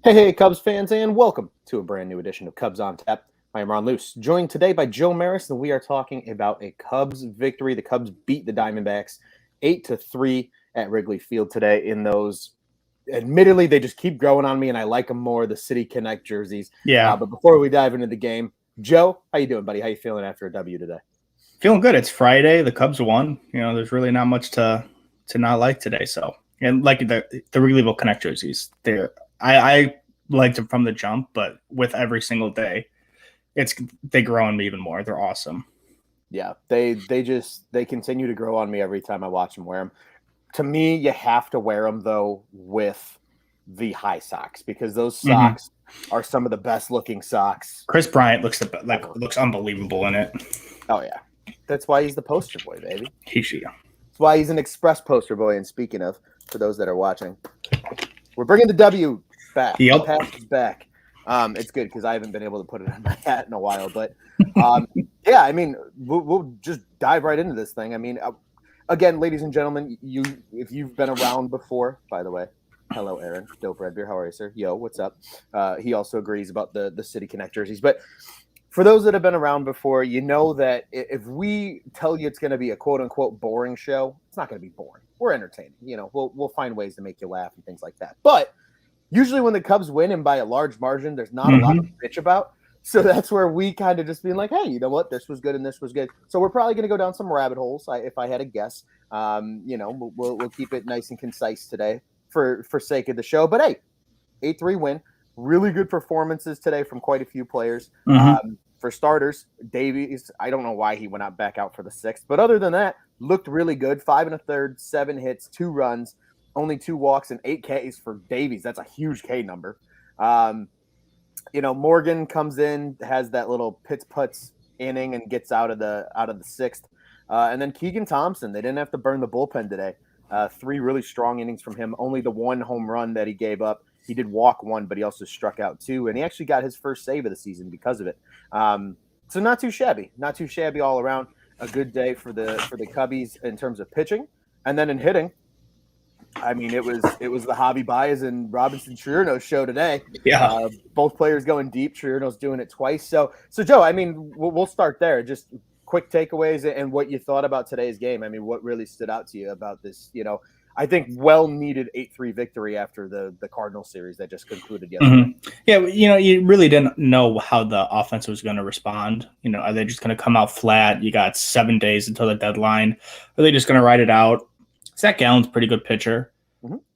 Hey, Cubs fans, and welcome to a brand new edition of Cubs on Tap. I am Ron Luce, joined today by Joe Maris, and we are talking about a Cubs victory. The Cubs beat the Diamondbacks 8-3 at Wrigley Field today in those. Admittedly, they just keep growing on me, and I like them more, the City Connect jerseys. Yeah. But before we dive into the game, Joe, how you doing, buddy? How you feeling after a W today? Feeling good. It's Friday. The Cubs won. There's really not much to not like today. So, and like the Wrigleyville Connect jerseys, I liked them from the jump, but with every single day, they grow on me even more. They're awesome. Yeah, they continue to grow on me every time I watch them wear them. To me, you have to wear them though with the high socks because those socks are some of the best looking socks. Chris Bryant looks unbelievable in it. Oh yeah, that's why he's the poster boy, baby. That's why he's an express poster boy. And speaking of, for those that are watching, we're bringing the W back. Yep. The past is back. It's good because I haven't been able to put it on my hat in a while. But yeah, I mean, we'll just dive right into this thing. I mean, again, ladies and gentlemen, if you've been around before, by the way, hello, Aaron, Dope Red Beer. How are you, sir? Yo, what's up? He also agrees about the City Connect jerseys. But for those that have been around before, you know that if we tell you it's going to be a quote unquote boring show, it's not going to be boring. We're entertaining. We'll find ways to make you laugh and things like that. But usually when the Cubs win and by a large margin, there's not a lot to bitch about. So that's where we kind of just being like, hey, you know what? This was good and this was good. So we're probably going to go down some rabbit holes, if I had a guess. We'll keep it nice and concise today for sake of the show. But hey, 8-3 win. Really good performances today from quite a few players. For starters, Davies, I don't know why he went back out for the sixth. But other than that, looked really good. 5 1/3, 7 hits, 2 runs. Only 2 walks and 8 Ks for Davies. That's a huge K number. Morgan comes in, has that little putz inning and gets out of the sixth. And then Keegan Thompson, they didn't have to burn the bullpen today. 3 really strong innings from him. Only the 1 home run that he gave up. He did walk 1, but he also struck out 2, and he actually got his first save of the season because of it. So not too shabby all around. A good day for the Cubbies in terms of pitching, and then in hitting. I mean, it was the Javi Baez and Robinson Chirinos show today. Yeah. Both players going deep. Chirinos doing it twice. So Joe, I mean, we'll start there. Just quick takeaways and what you thought about today's game. I mean, what really stood out to you about this? I think well-needed 8-3 victory after the Cardinal series that just concluded yesterday. Yeah, you really didn't know how the offense was going to respond. Are they just going to come out flat? You got 7 days until the deadline. Are they just going to ride it out? Zach Gallen's a pretty good pitcher.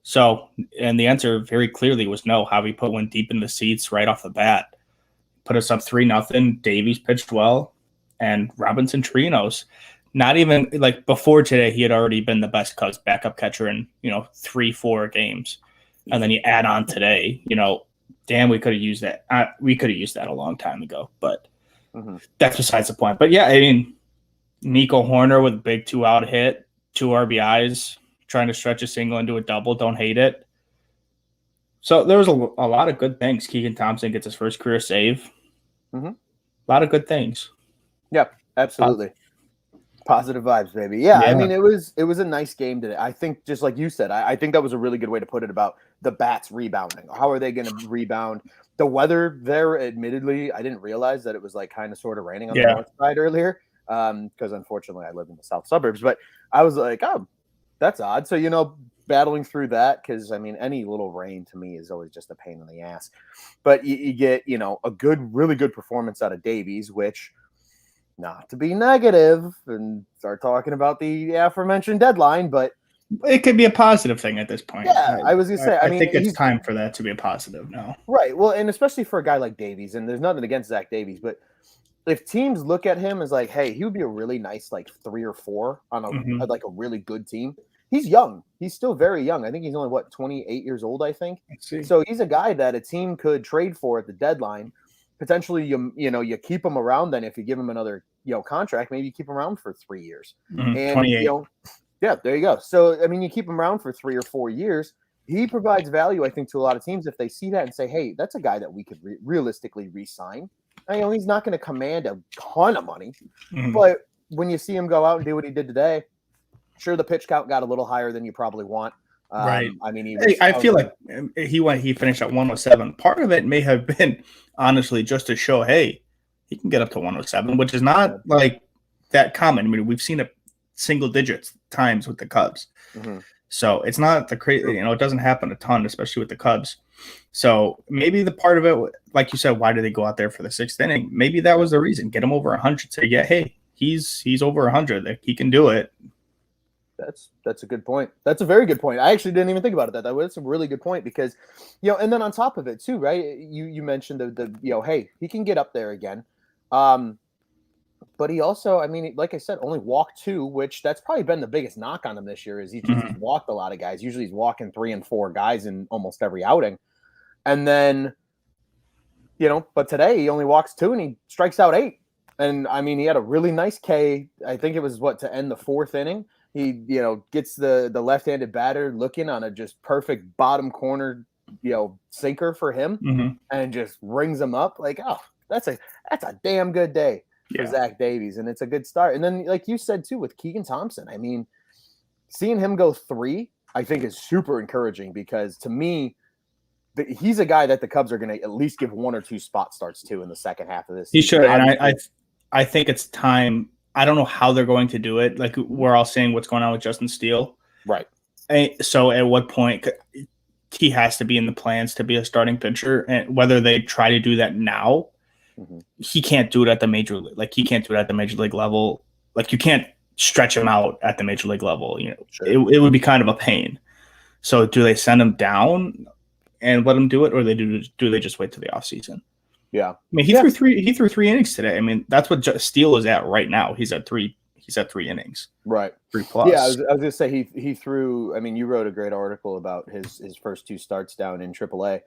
So, and the answer very clearly was no. Javi put one deep in the seats right off the bat. Put us up 3-0. Davies pitched well. And Robinson Chirinos, not even like before today, he had already been the best Cubs backup catcher in 3-4 games, and then you add on today. Damn, we could have used that. We could have used that a long time ago, but that's besides the point. But yeah, I mean, Nico Horner with a big 2-out hit, 2 RBIs, trying to stretch a single into a double. Don't hate it. So there was a lot of good things. Keegan Thompson gets his first career save. A lot of good things. Yep, absolutely. Positive vibes, baby. Yeah, I mean, it was a nice game today. I think, just like you said, I think that was a really good way to put it about the bats rebounding. How are they going to rebound? The weather there, admittedly, I didn't realize that it was like kind of sort of raining on the north side earlier because unfortunately I live in the south suburbs. But I was like, oh, that's odd. So, battling through that because, I mean, any little rain to me is always just a pain in the ass. But you get, a really good performance out of Davies, which – not to be negative and start talking about the aforementioned deadline, but it could be a positive thing at this point. Yeah, I was going to say. I think it's time for that to be a positive now. Right. Well, and especially for a guy like Davies, and there's nothing against Zach Davies, but if teams look at him as like, hey, he would be a really nice 3 or 4 on a really good team. He's young. He's still very young. I think he's only 28 years old, I think. So he's a guy that a team could trade for at the deadline. Potentially, you keep him around. Then, if you give him another, contract, maybe you keep him around for 3 years. And 28. Yeah, there you go. So, I mean, you keep him around for 3 or 4 years. He provides value, I think, to a lot of teams if they see that and say, "Hey, that's a guy that we could realistically re-sign." He's not going to command a ton of money, but when you see him go out and do what he did today, sure, the pitch count got a little higher than you probably want. Right. I mean, he was. I feel like he finished at 107. Part of it may have been honestly just to show, hey, he can get up to 107, which is not like that common. I mean, we've seen it single digits times with the Cubs. Mhm. So it's not the crazy, it doesn't happen a ton, especially with the Cubs. So maybe the part of it, like you said, why did they go out there for the sixth inning? Maybe that was the reason. Get him over 100. Say, yeah, hey, he's over 100. Like, he can do it. That's a good point. That's a very good point. I actually didn't even think about it that way. That's a really good point because, and then on top of it too, right? You mentioned the hey, he can get up there again. But he also, I mean, like I said, only walked 2, which that's probably been the biggest knock on him this year is he's walked a lot of guys. Usually he's walking 3 and 4 guys in almost every outing. And then, but today he only walks 2 and he strikes out 8. And I mean, he had a really nice K. I think it was to end the 4th inning. He, gets the left-handed batter looking on a just perfect bottom corner, sinker for him and just rings him up like, oh, that's a damn good day for Zach Davies. And it's a good start. And then, like you said, too, with Keegan Thompson, I mean, seeing him go 3, I think is super encouraging because to me, he's a guy that the Cubs are going to at least give 1 or 2 spot starts to in the second half of this season. He should. And I think it's time. I don't know how they're going to do it. Like, we're all saying what's going on with Justin Steele. Right. So at what point he has to be in the plans to be a starting pitcher, and whether they try to do that now, he can't do it at the major league. Like, he can't do it at the major league level. Like, you can't stretch him out at the major league level. Sure. It would be kind of a pain. So do they send him down and let him do it, or do they just wait till the offseason? Yeah. I mean, he threw 3 innings today. I mean, that's what Steele is at right now. He's at 3 innings. Right. 3+. Yeah, I was going to say he threw. I mean, you wrote a great article about his first 2 starts down in AAA.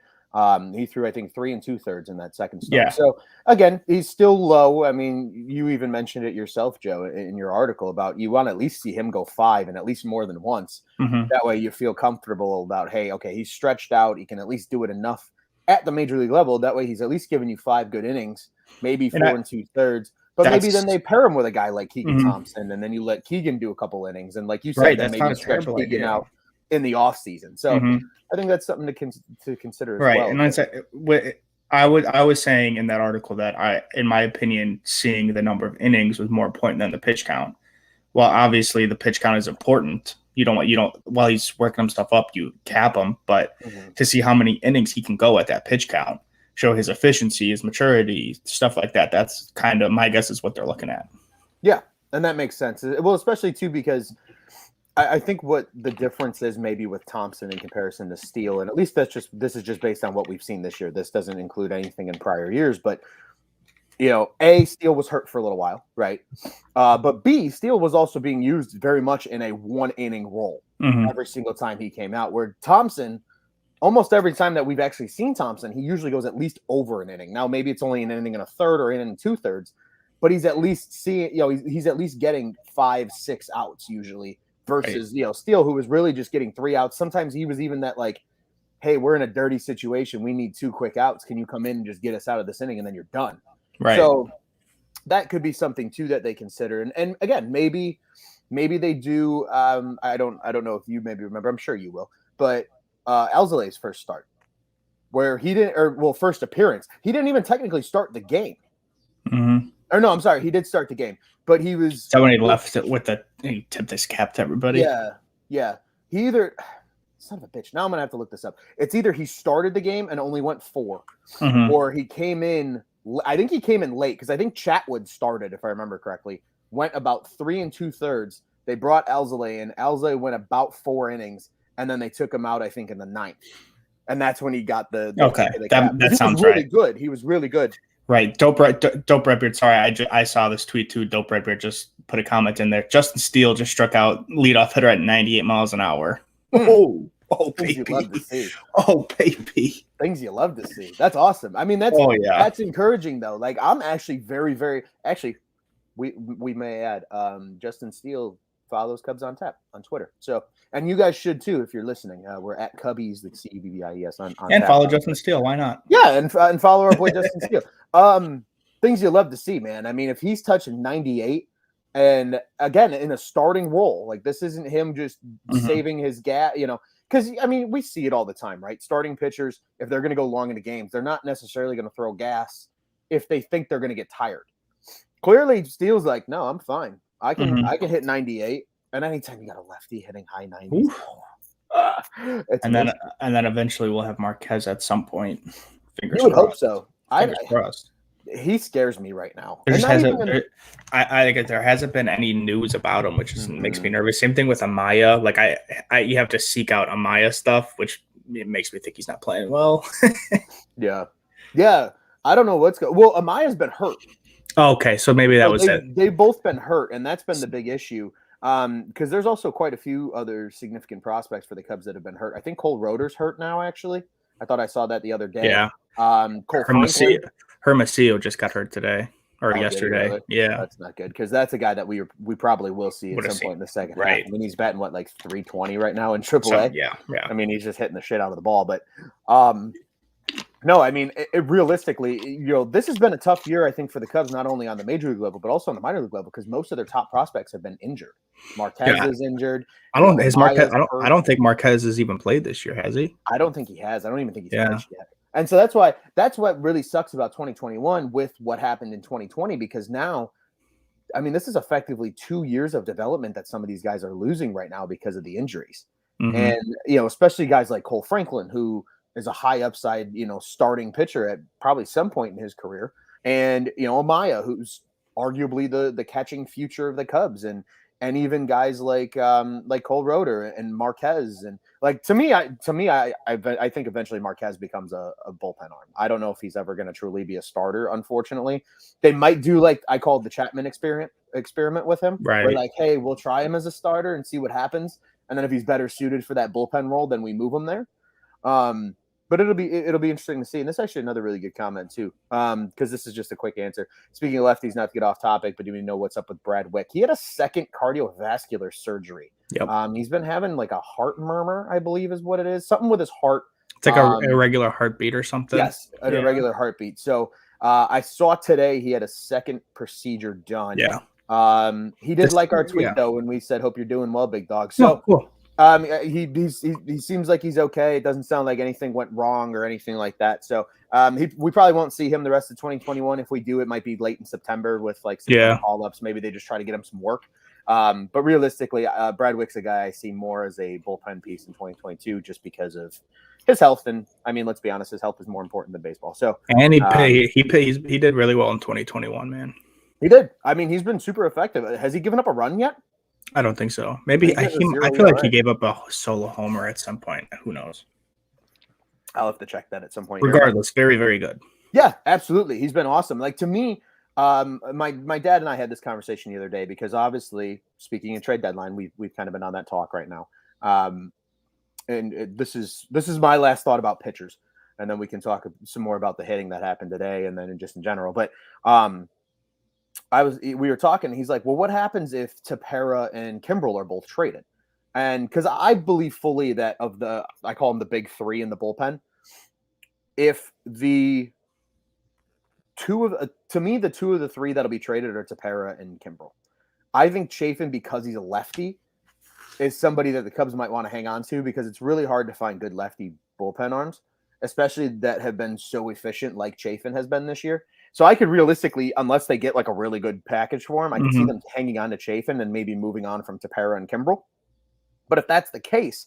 He threw, I think, 3 2/3 in that second start. Yeah. So again, he's still low. I mean, you even mentioned it yourself, Joe, in your article about you want to at least see him go 5 and at least more than once. That way you feel comfortable about, hey, okay, he's stretched out. He can at least do it enough at the major league level. That way he's at least giving you 5 good innings, maybe 4 2/3. But maybe then they pair him with a guy like Keegan Thompson, and then you let Keegan do a couple innings. And like you said, then maybe stretch Keegan out in the offseason. So I think that's something to consider as well. And I was saying in that article that in my opinion, seeing the number of innings was more important than the pitch count. Well, obviously the pitch count is important. While he's working him stuff up, you cap him, but to see how many innings he can go at that pitch count, show his efficiency, his maturity, stuff like that. That's kind of my guess is what they're looking at. Yeah. And that makes sense. Well, especially too, because I think what the difference is maybe with Thompson in comparison to Steele, and at least this is just based on what we've seen this year. This doesn't include anything in prior years, but Steele was hurt for a little while, right? But B, Steele was also being used very much in a 1 inning role every single time he came out, where Thompson, almost every time that we've actually seen Thompson, he usually goes at least over an inning. Now, maybe it's only an inning and a third or an inning and 2/3, but he's at least he's at least getting 5, 6 outs usually versus, Steele, who was really just getting 3 outs. Sometimes he was even that like, hey, we're in a dirty situation. We need 2 quick outs. Can you come in and just get us out of this inning and then you're done? Right. So that could be something too that they consider. And again, maybe they do. I don't know if you maybe remember. I'm sure you will. But Alzolay's first start, where he didn't, first appearance, he didn't even technically start the game. Or no, I'm sorry, he did start the game, but he was. So when he left it he tipped his cap to everybody. Yeah. He either. Son of a bitch. Now I'm gonna have to look this up. It's either he started the game and only went 4, or he came in. I think he came in late because I think Chatwood started, if I remember correctly, went about 3 2/3. They brought Alzolay in. Alzolay went about 4 innings, and then they took him out, I think, in the 9th. And that's when he got the that sounds really right. Good. He was really good. Right. Dope Redbeard. Sorry, I saw this tweet too. Dope Redbeard just put a comment in there. Justin Steele just struck out leadoff hitter at 98 miles an hour. Oh, baby. You love to see. Oh, baby. Things you love to see. That's awesome. I mean, that's encouraging though. Like, I'm actually very, very we may add Justin Steele follows Cubs on Tap on Twitter. So, and you guys should too if you're listening. We're at Cubbies, the CUBBIES on and Tap. Follow Justin Steele. Why not? Yeah, and follow our boy Justin Steele. Things you love to see, man. I mean, if he's touching 98. And again, in a starting role, like this isn't him just saving his gas, because I mean, we see it all the time, right? Starting pitchers, if they're going to go long into games, they're not necessarily going to throw gas if they think they're going to get tired. Clearly, Steele's like, no, I'm fine. I can hit 98, and anytime you got a lefty hitting high 90s, and then eventually we'll have Marquez at some point. Fingers you would crossed. hope so. Fingers crossed. He scares me right now. There just hasn't. I think there hasn't been any news about him, which just makes me nervous. Same thing with Amaya. Like you have to seek out Amaya stuff, which it makes me think he's not playing well. Yeah. I don't know what's going. Well, Amaya's been hurt. Okay, so maybe that was it. They've both been hurt, and that's been the big issue. Because there's also quite a few other significant prospects for the Cubs that have been hurt. I think Cole Roeder's hurt now. Actually, I thought I saw that the other day. Yeah. Cole Hermosillo just got hurt today or yesterday. Really? Yeah, that's not good because that's a guy that we probably will see at some point in the second half. I mean, he's batting like 320 right now in AAA. Yeah. I mean, he's just hitting the shit out of the ball. But no, I mean, realistically, this has been a tough year, I think, for the Cubs, not only on the major league level, but also on the minor league level, because most of their top prospects have been injured. Marquez is injured. I don't think Marquez has even played this year, has he? I don't think he has. I don't even think he's pitched yet. And so that's what really sucks about 2021 with what happened in 2020, because now, I mean, this is effectively 2 years of development that some of these guys are losing right now because of the injuries. Mm-hmm. And, especially guys like Cole Franklin, who is a high upside, starting pitcher at probably some point in his career. And, Amaya, who's arguably the catching future of the Cubs, and even guys like Cole Roeder and Marquez. And like, to me, I think eventually Marquez becomes a bullpen arm. I don't know if he's ever going to truly be a starter. Unfortunately, they might do like I called the Chapman experiment with him, right? Where like, hey, we'll try him as a starter and see what happens. And then if he's better suited for that bullpen role, then we move him there. But it'll be interesting to see. And this is actually another really good comment too, because this is just a quick answer. Speaking of lefties, not to get off topic, but do we know what's up with Brad Wick? He had a second cardiovascular surgery. Yep. He's been having like a heart murmur, I believe is what it is. Something with his heart. It's like a irregular heartbeat or something. Yes, an irregular heartbeat. So I saw today he had a second procedure done. Yeah. He did like our tweet though when we said, "Hope you're doing well, big dog." So. Cool. He seems like he's okay. It doesn't sound like anything went wrong or anything like that. So we probably won't see him the rest of 2021. If we do, it might be late in September with like some call-ups. Maybe they just try to get him some work. But realistically, Brad Wick's a guy I see more as a bullpen piece in 2022 just because of his health. And I mean, let's be honest, his health is more important than baseball. So he did really well in 2021, man. He did. I mean, he's been super effective. Has he given up a run yet? I don't think so. Maybe I feel like he gave up a solo homer at some point. Who knows? I'll have to check that at some point. Regardless, very, very good. Yeah, absolutely. He's been awesome. Like, to me, my dad and I had this conversation the other day because obviously, speaking of trade deadline, we've kind of been on that talk right now. And this is my last thought about pitchers, and then we can talk some more about the hitting that happened today, and then just in general. But we were talking, and he's like, well, what happens if Tepera and Kimbrel are both traded? And because I believe fully that I call them the big three in the bullpen. If the two of the three that'll be traded are Tepera and Kimbrel. I think Chafin, because he's a lefty, is somebody that the Cubs might want to hang on to because it's really hard to find good lefty bullpen arms, especially that have been so efficient like Chafin has been this year. So I could realistically, unless they get like a really good package for him, I could see them hanging on to Chafin and maybe moving on from Tepera and Kimbrel. But if that's the case,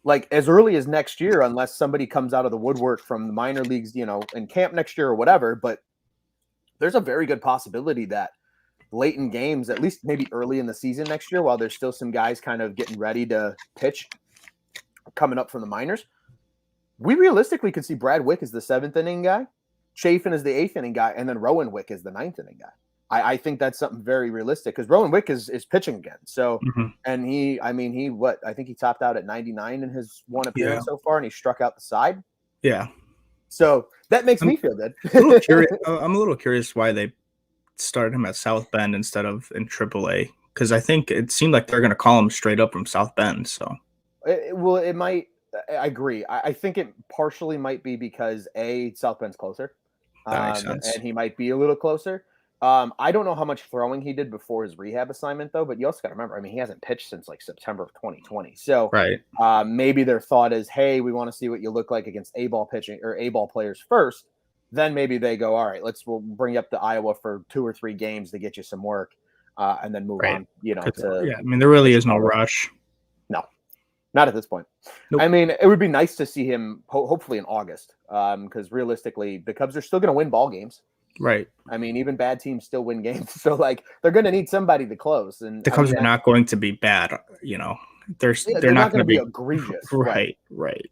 like as early as next year, unless somebody comes out of the woodwork from the minor leagues, in camp next year or whatever, but there's a very good possibility that late in games, at least maybe early in the season next year, while there's still some guys kind of getting ready to pitch coming up from the minors, we realistically could see Brad Wick as the 7th inning guy, Chafin is the 8th inning guy, and then Rowan Wick is the 9th inning guy. I think that's something very realistic because Rowan Wick is pitching again. So, and I think he topped out at 99 in his one appearance so far, and he struck out the side. Yeah. So that makes me feel good. I'm a little curious why they started him at South Bend instead of in AAA because I think it seemed like they're going to call him straight up from South Bend. So, it might. I agree. I think it partially might be because South Bend's closer. That makes sense. And he might be a little closer. I don't know how much throwing he did before his rehab assignment, though. But you also got to remember, I mean, he hasn't pitched since like September of 2020. So Right. maybe their thought is, hey, we want to see what you look like against A-ball pitching or A-ball players first. Then maybe they go, all right, we'll bring you up to Iowa for 2 or 3 games to get you some work, and then move on. To I mean, there really is no rush. No, not at this point. Nope. I mean, it would be nice to see him hopefully in August, because realistically, the Cubs are still going to win ball games. Right. I mean, even bad teams still win games. So, like, they're going to need somebody to close. And the Cubs are not going to be bad, They're not going to be egregious. Right.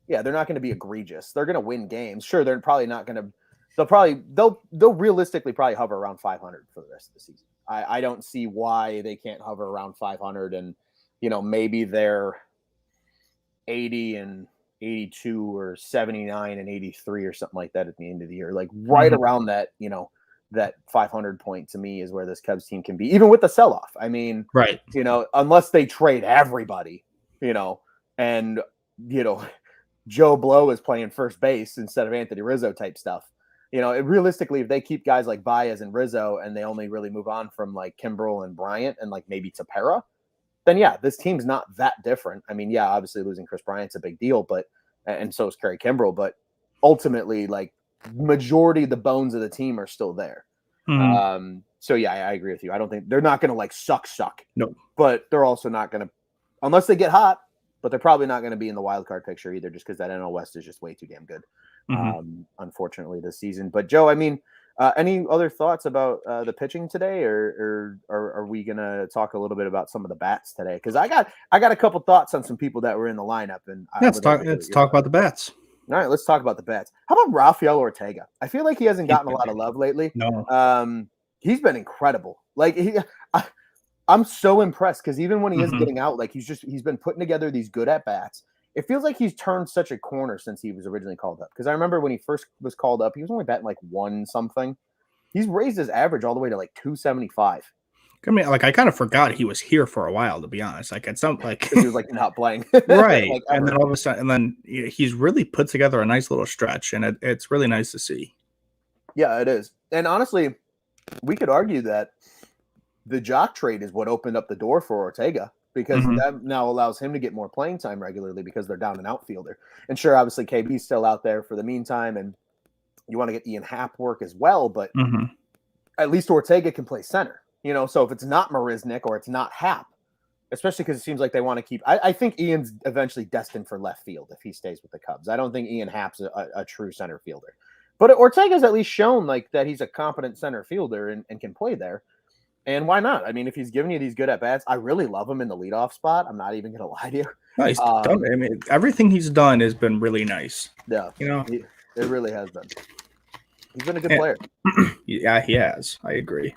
Yeah, they're not going to be egregious. They're going to win games. Sure, they're probably not going to. They'll realistically probably hover around 500 for the rest of the season. I don't see why they can't hover around 500, and maybe they're 80 and 82 or 79 and 83 or something like that at the end of the year, like right around that. That 500 point to me is where this Cubs team can be, even with the sell-off. I mean, right. Unless they trade everybody, and Joe Blow is playing first base instead of Anthony Rizzo type stuff. Realistically, if they keep guys like Baez and Rizzo and they only really move on from like Kimbrel and Bryant and like maybe Tepera, then yeah, this team's not that different. I mean, yeah, obviously losing Chris Bryant's a big deal, and so is Kerry Kimbrel, but ultimately, like, majority of the bones of the team are still there. So yeah, I agree with you. I don't think they're not going to like suck. No, but they're also not going to, unless they get hot, but they're probably not going to be in the wild card picture either, just because that NL West is just way too damn good. Unfortunately this season. But Joe, I mean, any other thoughts about the pitching today, or are we going to talk a little bit about some of the bats today? Because I got a couple thoughts on some people that were in the lineup, and let's talk about the bats. All right, let's talk about the bats. How about Rafael Ortega? I feel like he hasn't gotten a lot of love lately. No. He's been incredible. Like I'm so impressed, because even when he is getting out, like he's been putting together these good at bats. It feels like he's turned such a corner since he was originally called up. Because I remember when he first was called up, he was only batting like 1 something. He's raised his average all the way to like 275. I mean, like, I kind of forgot he was here for a while, to be honest. Like, it's not like he was like not playing, right? Like, and then all of a sudden, he's really put together a nice little stretch, and it's really nice to see. Yeah, it is. And honestly, we could argue that the Jock trade is what opened up the door for Ortega, because that now allows him to get more playing time regularly, because they're down an outfielder. And sure, obviously KB's still out there for the meantime, and you want to get Ian Happ work as well, but at least Ortega can play center. So if it's not Marisnik or it's not Happ, especially because it seems like they want to keep. I think Ian's eventually destined for left field if he stays with the Cubs. I don't think Ian Happ's a true center fielder, but Ortega's at least shown like that he's a competent center fielder and can play there. And why not? I mean, if he's giving you these good at bats, I really love him in the leadoff spot. I'm not even going to lie to you. Nice. I mean, everything he's done has been really nice. Yeah, it really has been. He's been a good player. Yeah, he has. I agree.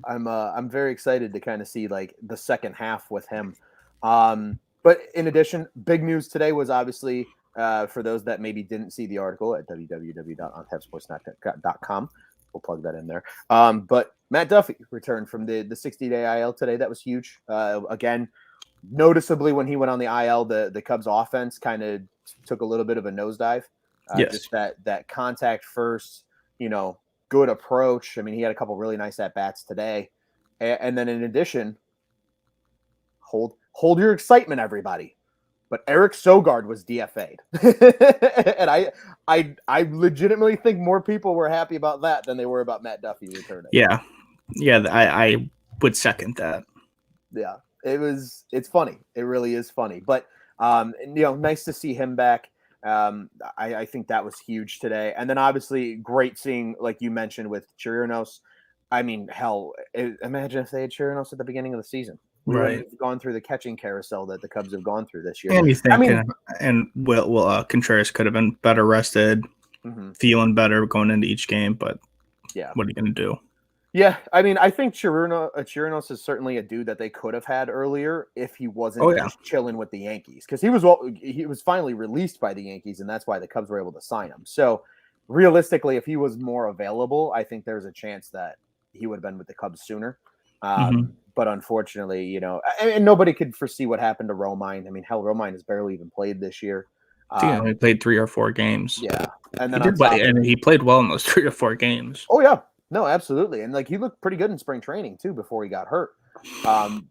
I'm very excited to kind of see like the second half with him. But in addition, big news today was obviously for those that maybe didn't see the article at www.ontapsportsnet.com. We'll plug that in there. But Matt Duffy returned from the 60-day IL today. That was huge. Again, noticeably when he went on the IL, the Cubs offense kind of took a little bit of a nosedive. Yes. Just that contact first, good approach. I mean, he had a couple really nice at-bats today. And then in addition, hold your excitement, everybody. But Eric Sogard was DFA'd. And I legitimately think more people were happy about that than they were about Matt Duffy returning. Yeah. I would second that. Yeah, it's funny. It really is funny. But, nice to see him back. I think that was huge today. And then obviously great seeing, like you mentioned, with Chirinos. I mean, hell, imagine if they had Chirinos at the beginning of the season. We would have gone through the catching carousel that the Cubs have gone through this year. And you think, Will Contreras could have been better rested, feeling better going into each game, but yeah, what are you going to do? Yeah, I mean, I think Chirinos is certainly a dude that they could have had earlier if he wasn't just chilling with the Yankees, because he was finally released by the Yankees, and that's why the Cubs were able to sign him. So realistically, if he was more available, I think there's a chance that he would have been with the Cubs sooner. But unfortunately, and nobody could foresee what happened to Romine. I mean, hell, Romine has barely even played this year. He only played 3 or 4 games. Yeah, and then he played well in those 3 or 4 games. Oh yeah. No, absolutely. And like he looked pretty good in spring training too before he got hurt.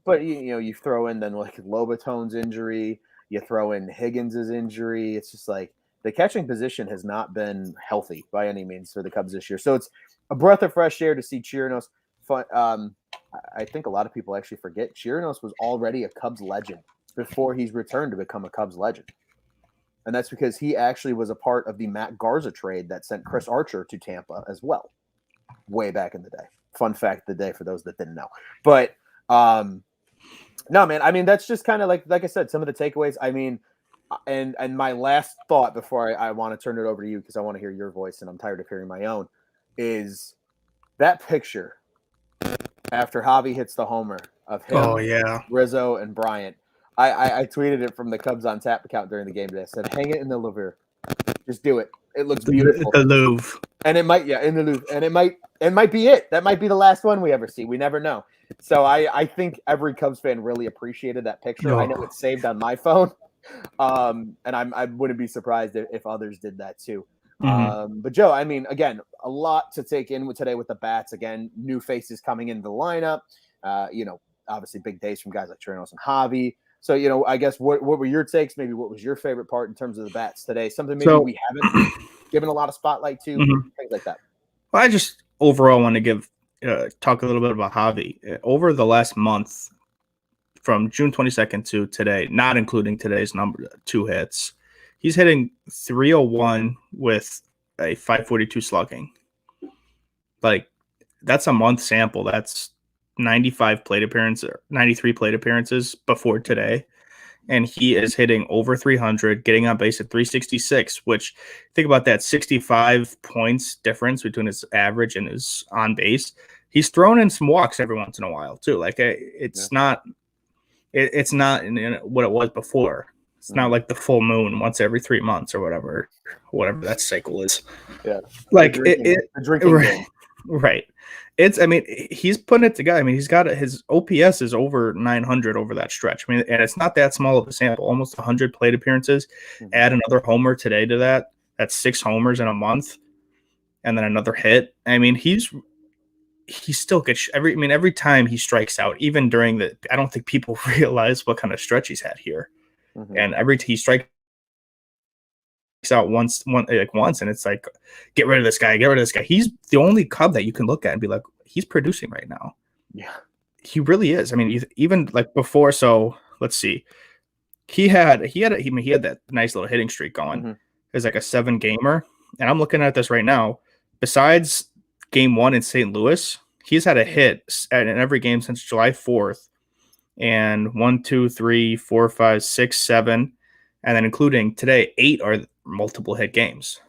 But you throw in then like Lobatone's injury, you throw in Higgins's injury. It's just like the catching position has not been healthy by any means for the Cubs this year. So it's a breath of fresh air to see Chirinos. I think a lot of people actually forget Chirinos was already a Cubs legend before he's returned to become a Cubs legend. And that's because he actually was a part of the Matt Garza trade that sent Chris Archer to Tampa as well, way back in the day. Fun fact of the day for those that didn't know. But no, man, I mean, that's just kind of like I said, some of the takeaways. I mean, and my last thought before I want to turn it over to you because I want to hear your voice and I'm tired of hearing my own, is that picture after Javi hits the homer of him, Rizzo, and Bryant. I tweeted it from the Cubs on Tap account during the game today. I said, hang it in the Louvre. Just do it. It looks beautiful. The Louvre. And it might, in the Louvre. And it might be it. That might be the last one we ever see. We never know. So I think every Cubs fan really appreciated that picture. Oh. I know it's saved on my phone. And I wouldn't be surprised if others did that too. Mm-hmm. But Joe, I mean, again, a lot to take in with today with the bats. Again, new faces coming into the lineup. Obviously big days from guys like Chirinos and Javi. So, I guess what were your takes? Maybe what was your favorite part in terms of the bats today? Something maybe we haven't given a lot of spotlight to, things like that. Well, I just overall want to talk a little bit about Javi. Over the last month, from June 22nd to today, not including today's number, 2 hits, he's hitting .301 with a .542 slugging. Like, that's a month sample. That's 93 plate appearances before today. And he is hitting over 300, getting on base at 366, which, think about that, 65 points difference between his average and his on base. He's thrown in some walks every once in a while too. Like it's not what it was before. It's not like the full moon once every 3 months or whatever that cycle is. Yeah. Like the drinking game. Right. He's putting it together. I mean, he's got his OPS is over 900 over that stretch. I mean, and it's not that small of a sample, almost 100 plate appearances. Add another homer today to that. That's 6 homers in a month. And then another hit. I mean, he still gets every time he strikes out, even during I don't think people realize what kind of stretch he's had here. And every time he strikes out once, and it's like, get rid of this guy. He's the only Cub that you can look at and be like, he's producing right now. Yeah, he really is. I mean, even like before. So let's see, he had that nice little hitting streak going. It was like a 7-gamer, and I'm looking at this right now. Besides game 1 in St. Louis, he's had a hit in every game since July 4th, and 1, 2, 3, 4, 5, 6, 7. And then including today, 8 are multiple hit games.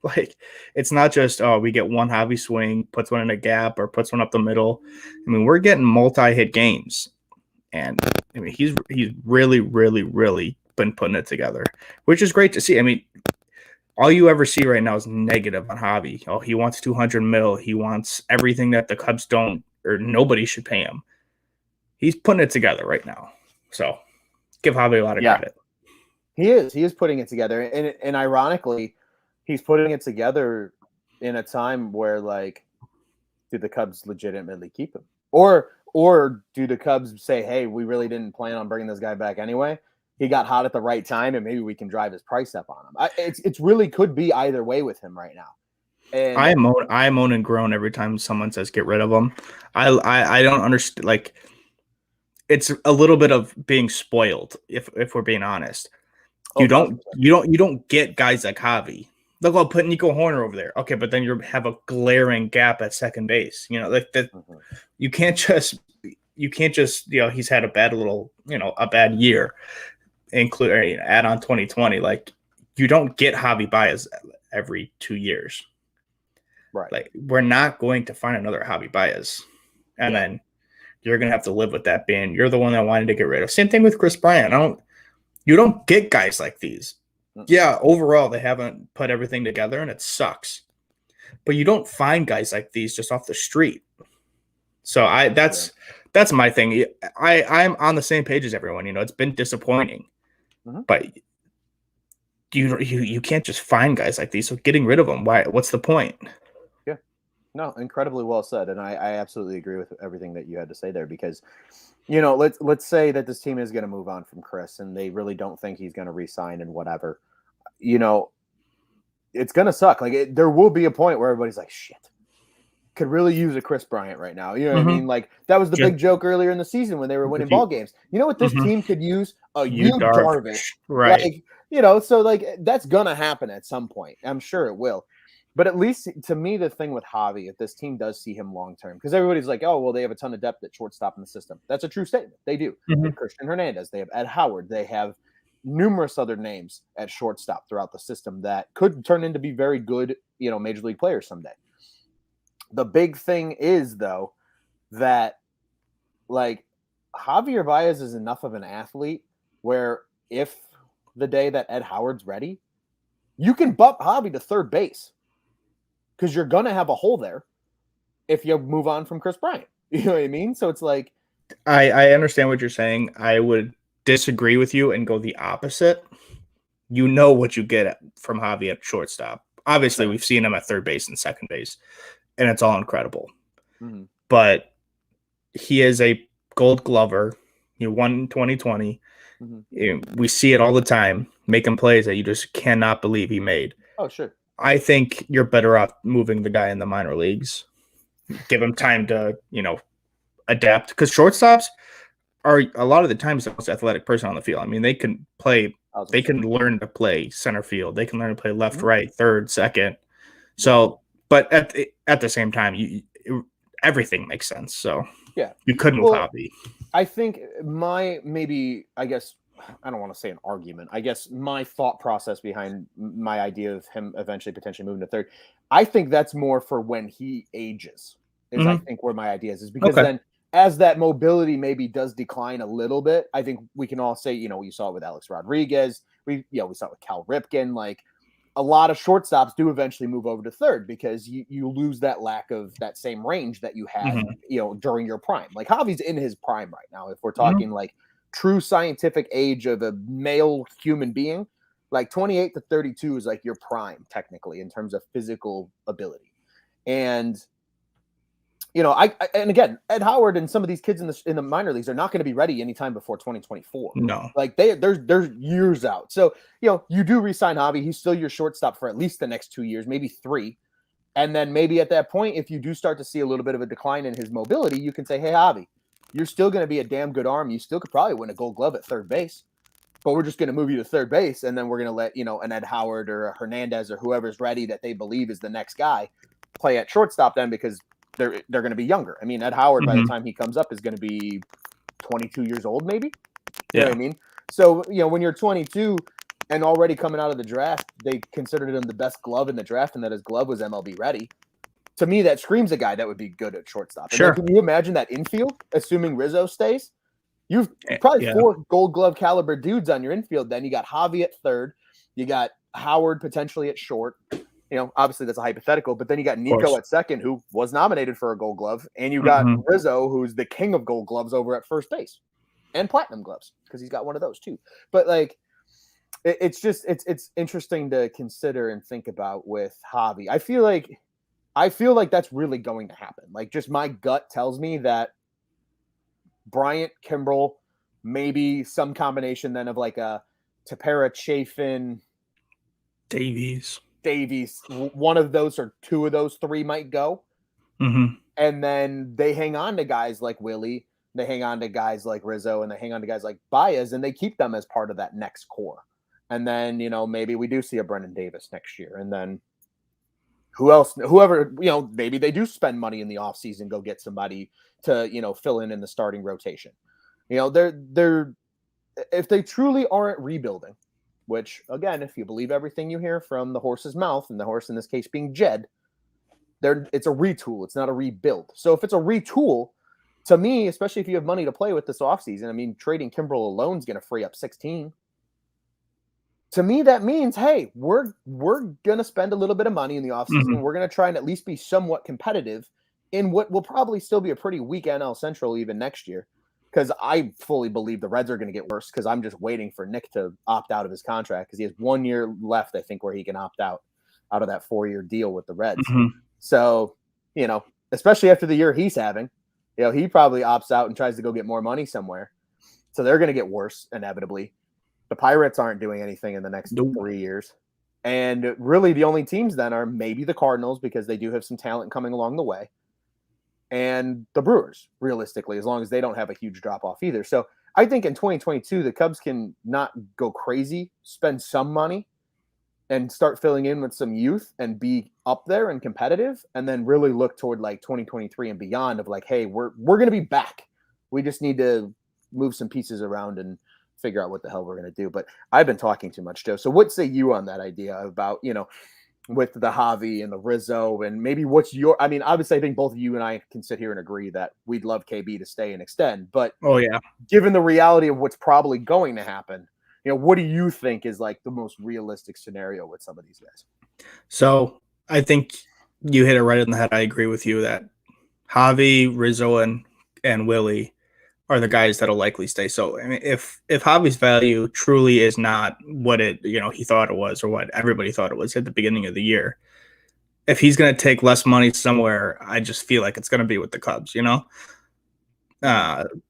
Like it's not just, we get one Javi swing, puts one in a gap or puts one up the middle. I mean, we're getting multi-hit games. And I mean, he's really, really, really been putting it together, which is great to see. I mean, all you ever see right now is negative on Javi. Oh, he wants 200 mil. He wants everything that the Cubs don't, or nobody should pay him. He's putting it together right now. So give Javi a lot of credit. He is putting it together. And ironically, he's putting it together in a time where, like, do the Cubs legitimately keep him? Or do the Cubs say, hey, we really didn't plan on bringing this guy back anyway? He got hot at the right time, and maybe we can drive his price up on him. It's really could be either way with him right now. And I moan and groan every time someone says get rid of him. I don't understand. Like, it's a little bit of being spoiled, if we're being honest. You don't get guys like Javi. Look, I'll put Nico Horner over there. Okay, but then you have a glaring gap at second base. Like that. You can't just. He's had a bad year. Add on 2020. Like, you don't get Javi Baez every 2 years. Right. Like, we're not going to find another Javi Baez, and then you're gonna have to live with that being you're the one that wanted to get rid of. Same thing with Chris Bryant. You don't get guys like these. Yeah, overall they haven't put everything together and it sucks. But you don't find guys like these just off the street. So that's my thing. I'm on the same page as everyone. It's been disappointing. But you can't just find guys like these. So getting rid of them, why? What's the point? Yeah. No, incredibly well said, and I absolutely agree with everything that you had to say there because, you know, let's say that this team is going to move on from Chris, and they really don't think he's going to resign and whatever. You know, it's going to suck. Like there will be a point where everybody's like, "Shit, could really use a Chris Bryant right now." You know what I mean? Like that was the Just big joke earlier in the season when they were winning ball games. You know what this team could use? A you Yu Darvish, Darvish, right? like you know. So like that's gonna happen at some point. I'm sure it will. But at least to me, the thing with Javi, if this team does see him long term, because everybody's like, oh, well, they have a ton of depth at shortstop in the system. That's a true statement. They do. They have Christian Hernandez. They have Ed Howard. They have numerous other names at shortstop throughout the system that could turn into be very good, you know, major league players someday. The big thing is, though, that like Javier Baez is enough of an athlete where if the day that Ed Howard's ready, you can bump Javi to third base because you're going to have a hole there if you move on from Chris Bryant. You know what I mean? So it's like. I understand what you're saying. I would disagree with you and go the opposite. You know what you get from Javi at shortstop. Obviously, we've seen him at third base and second base, and it's all incredible. Mm-hmm. But he is a gold glover. He won in 2020. Mm-hmm. We see it all the time, making plays that you just cannot believe he made. Oh, sure. I think you're better off moving the guy in the minor leagues. Give him time to, you know, adapt, because shortstops are a lot of the times the most athletic person on the field. I mean, they can play, they can learn to play center field, they can learn to play left, right, third, second. So, but at the same time, everything makes sense. So yeah, you could move Javi. I think I guess I don't want to say an argument. I guess my thought process behind my idea of him eventually potentially moving to third, I think that's more for when he ages. Is I think where my idea is because then as that mobility maybe does decline a little bit, I think we can all say, you know, we saw it with Alex Rodriguez. We saw it with Cal Ripken. Like a lot of shortstops do eventually move over to third because you lose that lack of that same range that you had, you know, during your prime. Like Javi's in his prime right now. If we're talking like true scientific age of a male human being, like 28 to 32 is like your prime technically in terms of physical ability. And you know, and again, Ed Howard and some of these kids in the minor leagues are not going to be ready anytime before 2024. No, like they're years out. So you know, you do re-sign Javi. He's still your shortstop for at least the next 2 years, maybe 3. And then maybe at that point, if you do start to see a little bit of a decline in his mobility, you can say, "Hey, Javi, you're still going to be a damn good arm. You still could probably win a Gold Glove at third base, but we're just going to move you to third base, and then we're going to let, you know, an Ed Howard or a Hernandez or whoever's ready that they believe is the next guy play at shortstop then because." They're going to be younger. I mean, Ed Howard, by the time he comes up, is going to be 22 years old, maybe. You know what I mean? So, you know, when you're 22 and already coming out of the draft, they considered him the best glove in the draft, and that his glove was MLB ready. To me, that screams a guy that would be good at shortstop. Sure. Can you imagine that infield, assuming Rizzo stays? You've probably 4 Gold Glove caliber dudes on your infield. Then you got Javi at third. You got Howard potentially at short. You know, obviously that's a hypothetical, but then you got Nico at second, who was nominated for a Gold Glove, and you got Rizzo, who's the king of Gold Gloves over at first base, and Platinum Gloves because he's got one of those too. But like, it's just it's interesting to consider and think about with Javi. I feel like that's really going to happen. Like, just my gut tells me that Bryant, Kimbrel, maybe some combination then of like a Tepera, Chafin, Davies, one of those or 2 of those 3 might go. And then they hang on to guys like Willie, they hang on to guys like Rizzo, and they hang on to guys like Baez, and they keep them as part of that next core. And then, you know, maybe we do see a Brennan Davis next year. And then whoever, you know, maybe they do spend money in the offseason, go get somebody to, you know, fill in the starting rotation. You know, they're if they truly aren't rebuilding, which, again, if you believe everything you hear from the horse's mouth, and the horse in this case being Jed, it's a retool. It's not a rebuild. So if it's a retool, to me, especially if you have money to play with this offseason, I mean, trading Kimbrel alone is going to free up 16. To me, that means, hey, we're going to spend a little bit of money in the offseason. We're going to try and at least be somewhat competitive in what will probably still be a pretty weak NL Central even next year. Because I fully believe the Reds are going to get worse because I'm just waiting for Nick to opt out of his contract because he has 1 year left, I think, where he can opt out of that 4-year deal with the Reds. So you know, especially after the year he's having, you know, he probably opts out and tries to go get more money somewhere. So they're going to get worse inevitably. The Pirates aren't doing anything in the next 3 years. And really the only teams then are maybe the Cardinals, because they do have some talent coming along the way, and the Brewers, realistically, as long as they don't have a huge drop off either. So I think in 2022, the Cubs can not go crazy, spend some money, and start filling in with some youth and be up there and competitive, and then really look toward like 2023 and beyond of like, hey, we're going to be back. We just need to move some pieces around and figure out what the hell we're going to do. But I've been talking too much, Joe. So what say you on that idea about, you know, with the Javi and the Rizzo, and maybe what's your, I mean, obviously I think both of you and I can sit here and agree that we'd love KB to stay and extend, but given the reality of what's probably going to happen, you know, what do you think is like the most realistic scenario with some of these guys? So I think you hit it right in the head. I agree with you that Javi, Rizzo, and Willie are the guys that'll likely stay. So I mean, if Javi's value truly is not what he thought it was, or what everybody thought it was at the beginning of the year, if he's going to take less money somewhere, I just feel like it's going to be with the Cubs,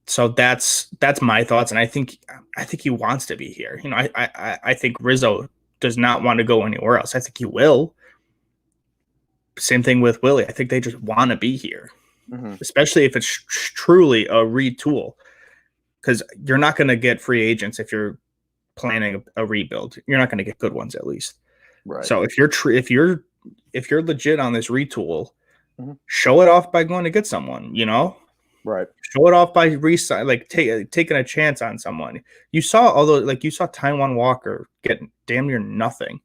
So that's my thoughts, and I think he wants to be here. I think Rizzo does not want to go anywhere else. I think he will. Same thing with Willie. I think they just want to be here. Especially if it's truly a retool, because you're not going to get free agents if you're planning a rebuild. You're not going to get good ones, at least. Right. So if you're legit on this retool, show it off by going to get someone. Right. Show it off by taking a chance on someone. You saw Taijuan Walker get damn near nothing.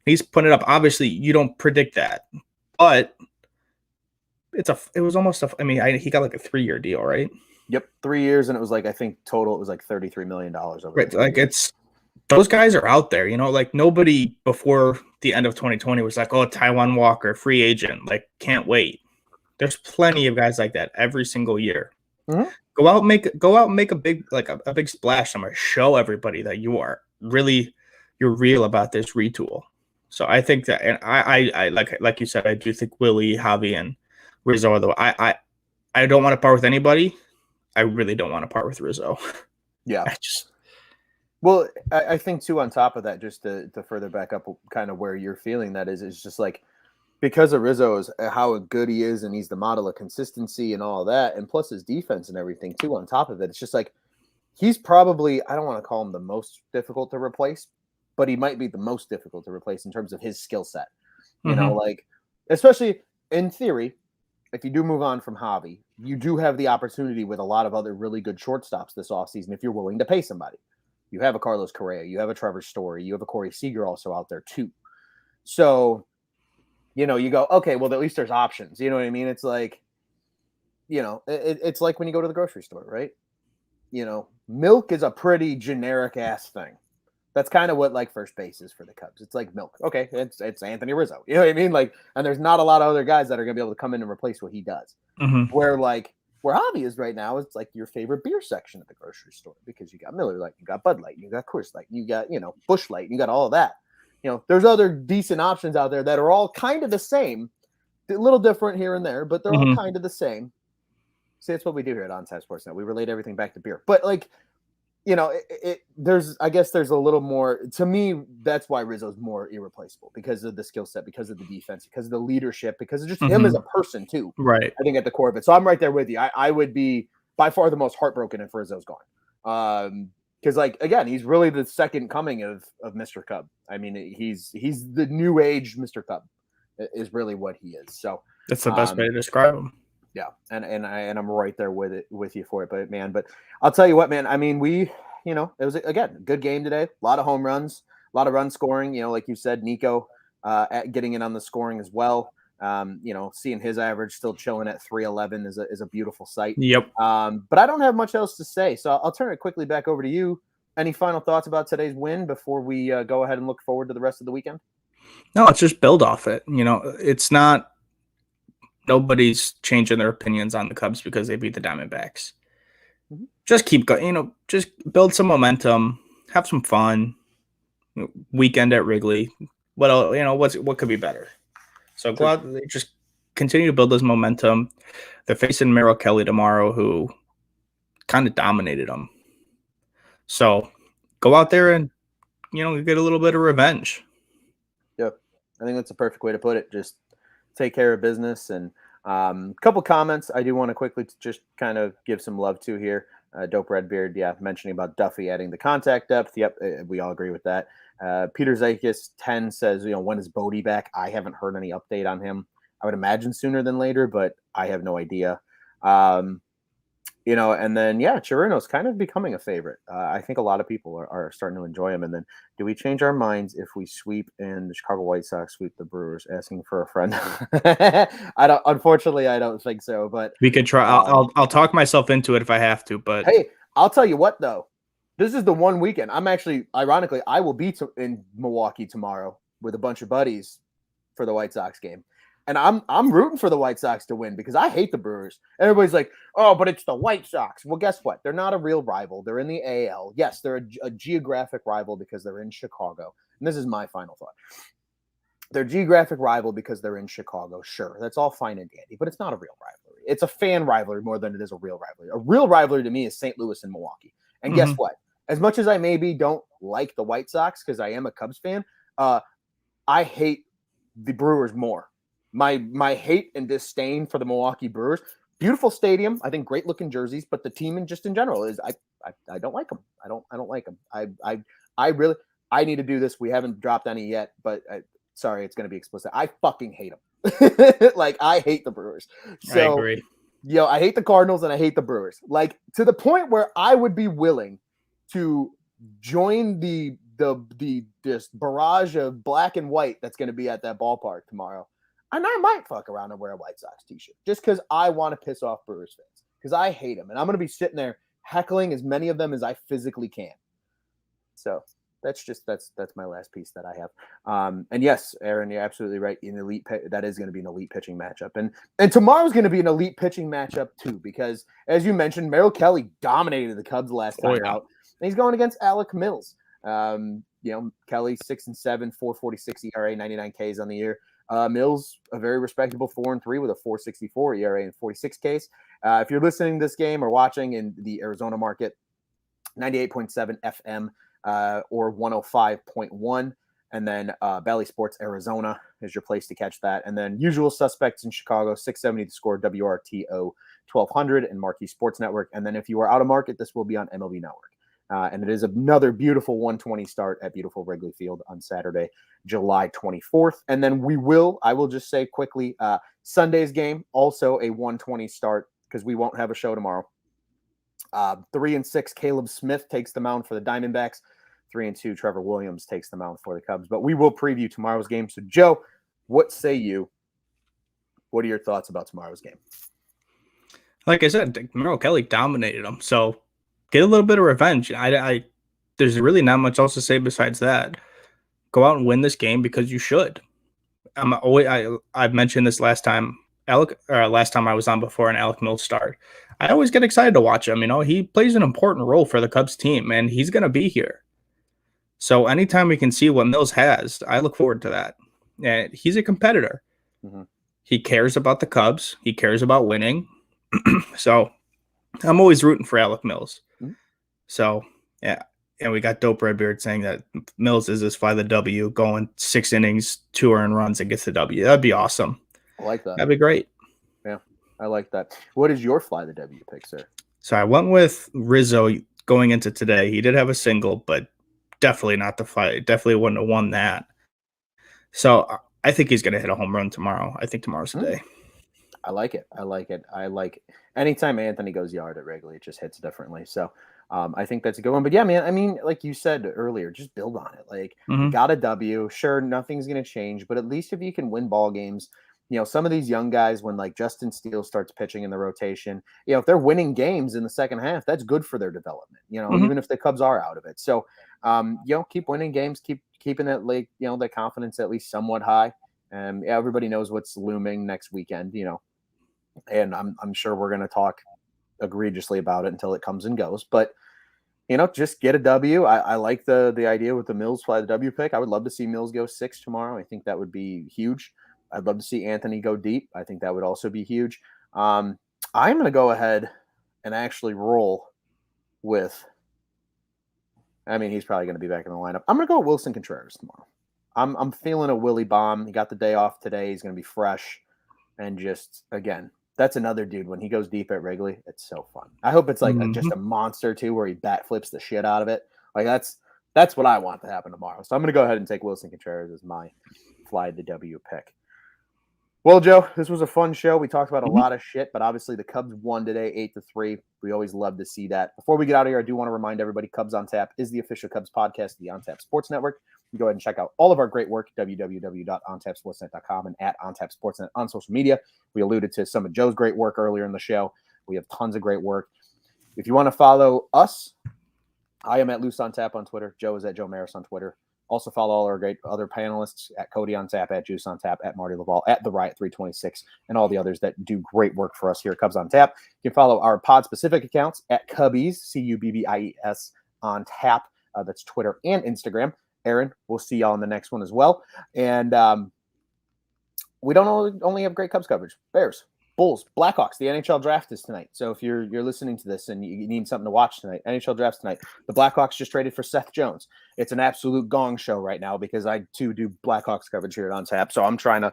He's putting it up. Obviously, you don't predict that, but it was almost he got like a 3-year deal, right? Yep, 3 years, and it was like, I think total it was like $33 million over. Right, like years. Those guys are out there, like nobody before the end of 2020 was like, oh, Taijuan Walker, free agent, like can't wait. There's plenty of guys like that every single year. Go out and make a big a big splash somewhere. Show everybody that you're real about this retool. So I think that, and I like you said, I do think Willie, Javi, and Rizzo, though, I don't want to part with anybody. I really don't want to part with Rizzo. Yeah. I think too, on top of that, just to further back up kind of where you're feeling that is just like, because of Rizzo is how good he is, and he's the model of consistency and all of that, and plus his defense and everything too on top of it. It's just like, he's probably, I don't want to call him the most difficult to replace, but he might be the most difficult to replace in terms of his skill set. You know, like, especially in theory, if you do move on from Javi, you do have the opportunity with a lot of other really good shortstops this offseason if you're willing to pay somebody. You have a Carlos Correa, you have a Trevor Story, you have a Corey Seager also out there too. So, you go, okay, well, at least there's options. You know what I mean? It's like, it's like when you go to the grocery store, right? Milk is a pretty generic ass thing. That's kind of what like first base is for the Cubs. It's like milk. Okay, it's Anthony Rizzo. You know what I mean? Like, and there's not a lot of other guys that are going to be able to come in and replace what he does. Where Javi is right now, it's like your favorite beer section at the grocery store, because you got Miller Lite, you got Bud Light, you got Coors Light, you got Busch Light, you got all of that. There's other decent options out there that are all kind of the same, a little different here and there, but they're all kind of the same. See, that's what we do here at Onside Sports Now. We relate everything back to beer, but like. There's a little more, to me, that's why Rizzo's more irreplaceable, because of the skill set, because of the defense, because of the leadership, because of just him as a person too. Right. I think at the core of it. So I'm right there with you. I would be by far the most heartbroken if Rizzo's gone. Because like, again, he's really the second coming of Mr. Cub. I mean, he's the new age Mr. Cub is really what he is. So that's the best way to describe him. Yeah, and I'm right there with you for it, but I'll tell you what, man. I mean, it was again a good game today. A lot of home runs, a lot of run scoring. Like you said, Nico getting in on the scoring as well. Seeing his average still chilling at 311 is a beautiful sight. Yep. But I don't have much else to say, so I'll turn it quickly back over to you. Any final thoughts about today's win before we go ahead and look forward to the rest of the weekend? No, let's just build off it. It's not. Nobody's changing their opinions on the Cubs because they beat the Diamondbacks. Just keep going, just build some momentum, have some fun. Weekend at Wrigley. What else, what could be better? So go out, just continue to build this momentum. They're facing Merrill Kelly tomorrow, who kind of dominated them. So go out there and, get a little bit of revenge. Yeah, I think that's a perfect way to put it. Just take care of business. And a couple comments I do want to quickly just kind of give some love to here. Dope Redbeard, mentioning about Duffy adding the contact depth. Yep, we all agree with that. Peter Zakis 10 says, when is Bodie back? I haven't heard any update on him. I would imagine sooner than later, but I have no idea. And then, Chirino's kind of becoming a favorite. I think a lot of people are starting to enjoy him. And then, do we change our minds if we sweep and the Chicago White Sox sweep the Brewers? Asking for a friend. Unfortunately, I don't think so. But we could try. I'll talk myself into it if I have to. But hey, I'll tell you what, though. This is the one weekend. I'm actually, ironically, I will be in Milwaukee tomorrow with a bunch of buddies for the White Sox game. And I'm rooting for the White Sox to win because I hate the Brewers. Everybody's like, oh, but it's the White Sox. Well, guess what? They're not a real rival. They're in the AL. Yes, they're a geographic rival because they're in Chicago. And this is my final thought. They're a geographic rival because they're in Chicago. Sure, that's all fine and dandy, but it's not a real rivalry. It's a fan rivalry more than it is a real rivalry. A real rivalry to me is St. Louis and Milwaukee. And guess what? As much as I maybe don't like the White Sox because I am a Cubs fan, I hate the Brewers more. My hate and disdain for the Milwaukee Brewers. Beautiful stadium. I think great looking jerseys, but the team in general is I don't like them. I don't like them. I really need to do this. We haven't dropped any yet, but sorry, it's going to be explicit. I fucking hate them. Like I hate the Brewers. So, I agree. I hate the Cardinals and I hate the Brewers. Like to the point where I would be willing to join this barrage of black and white that's going to be at that ballpark tomorrow. And I might fuck around and wear a White Sox t-shirt just because I want to piss off Brewers fans because I hate them. And I'm going to be sitting there heckling as many of them as I physically can. So that's my last piece that I have. And yes, Aaron, you're absolutely right. That is going to be an elite pitching matchup. And tomorrow's going to be an elite pitching matchup too, because as you mentioned, Merrill Kelly dominated the Cubs last time out. And he's going against Alec Mills. Kelly 6-7, 4.46 ERA, 99 Ks on the year. Mills, a very respectable 4-3 with a 4.64 ERA and 46 Ks. If you're listening to this game or watching in the Arizona market, 98.7 FM or 105.1. And then Bally Sports Arizona is your place to catch that. And then Usual Suspects in Chicago, 670 to score, WRTO 1200 and Marquee Sports Network. And then if you are out of market, this will be on MLB Network. And it is another beautiful 1:20 start at beautiful Wrigley Field on Saturday, July 24th. And then I will just say quickly, Sunday's game, also a 1:20 start because we won't have a show tomorrow. 3-6, Caleb Smith takes the mound for the Diamondbacks. 3-2, Trevor Williams takes the mound for the Cubs. But we will preview tomorrow's game. So, Joe, what say you? What are your thoughts about tomorrow's game? Like I said, Merrill Kelly dominated them. So get a little bit of revenge. There's really not much else to say besides that. Go out and win this game because you should. I've mentioned this last time I was on before an Alec Mills start. I always get excited to watch him. He plays an important role for the Cubs team, and he's going to be here. So anytime we can see what Mills has, I look forward to that. And he's a competitor. Mm-hmm. He cares about the Cubs. He cares about winning. So I'm always rooting for Alec Mills. Mm-hmm. So, yeah. And we got Dope Redbeard saying that Mills is his fly the W, going 6 innings, 2 earned runs, and gets the W. That'd be awesome. I like that. That'd be great. Yeah, I like that. What is your fly the W pick, sir? So I went with Rizzo going into today. He did have a single, but definitely not the fly. Definitely wouldn't have won that. So I think he's going to hit a home run tomorrow. I think tomorrow's the day. I like it. Anytime Anthony goes yard at Wrigley, it just hits differently. So I think that's a good one. But yeah, man, I mean, like you said earlier, just build on it. Like you got a W. Sure, nothing's going to change, but at least if you can win ball games, some of these young guys, when like Justin Steele starts pitching in the rotation, if they're winning games in the second half, that's good for their development, even if the Cubs are out of it. So, keep winning games, keeping that the confidence at least somewhat high. And everybody knows what's looming next weekend, and I'm sure we're going to talk egregiously about it until it comes and goes, but just get a W. I like the idea with the Mills fly the W pick. I would love to see Mills go 6 tomorrow. I think that would be huge. I'd love to see Anthony go deep. I think that would also be huge. I'm going to go ahead and actually roll with. I mean, he's probably going to be back in the lineup. I'm going to go with Wilson Contreras tomorrow. I'm feeling a Willie bomb. He got the day off today. He's going to be fresh. And just, again, that's another dude. When he goes deep at Wrigley, it's so fun. I hope it's like just a monster, too, where he bat flips the shit out of it. Like, that's what I want to happen tomorrow. So I'm going to go ahead and take Wilson Contreras as my fly the W pick. Well, Joe, this was a fun show. We talked about a lot of shit, but obviously the Cubs won today 8-3. We always love to see that. Before we get out of here, I do want to remind everybody Cubs on Tap is the official Cubs podcast of the On Tap Sports Network. You can go ahead and check out all of our great work, www.ontapsportsnet.com and at OnTapSportsNet on social media. We alluded to some of Joe's great work earlier in the show. We have tons of great work. If you want to follow us, I am at Loose on Tap on Twitter. Joe is at Joe Maris on Twitter. Also follow all our great other panelists at Cody on Tap, at Juice on Tap, at Marty Laval, at The Riot 326, and all the others that do great work for us here at Cubs on Tap. You can follow our pod-specific accounts at Cubbies, Cubbies on Tap. That's Twitter and Instagram. Aaron, we'll see y'all in the next one as well. And we don't only have great Cubs coverage. Bears, Bulls, Blackhawks. The NHL draft is tonight. So if you're listening to this and you need something to watch tonight, NHL draft's tonight. The Blackhawks just traded for Seth Jones. It's an absolute gong show right now because I too do Blackhawks coverage here at On Tap. So I'm trying to.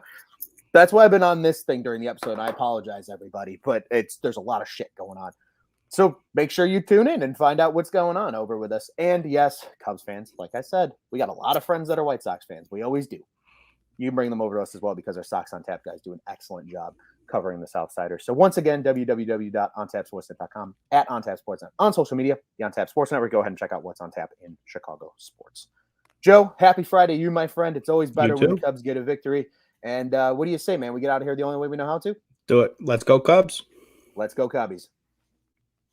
That's why I've been on this thing during the episode. And I apologize, everybody, but there's a lot of shit going on. So make sure you tune in and find out what's going on over with us. And yes, Cubs fans, like I said, we got a lot of friends that are White Sox fans. We always do. You can bring them over to us as well because our Sox on Tap guys do an excellent job covering the Southsiders. So once again, www.ontapsportsnet.com, at OnTapSportsNet on social media, the OnTap Sports Network. Go ahead and check out what's on tap in Chicago sports. Joe, happy Friday, you, my friend. It's always better when the Cubs get a victory. And what do you say, man? We get out of here the only way we know how to? Do it. Let's go, Cubs. Let's go, Cubbies.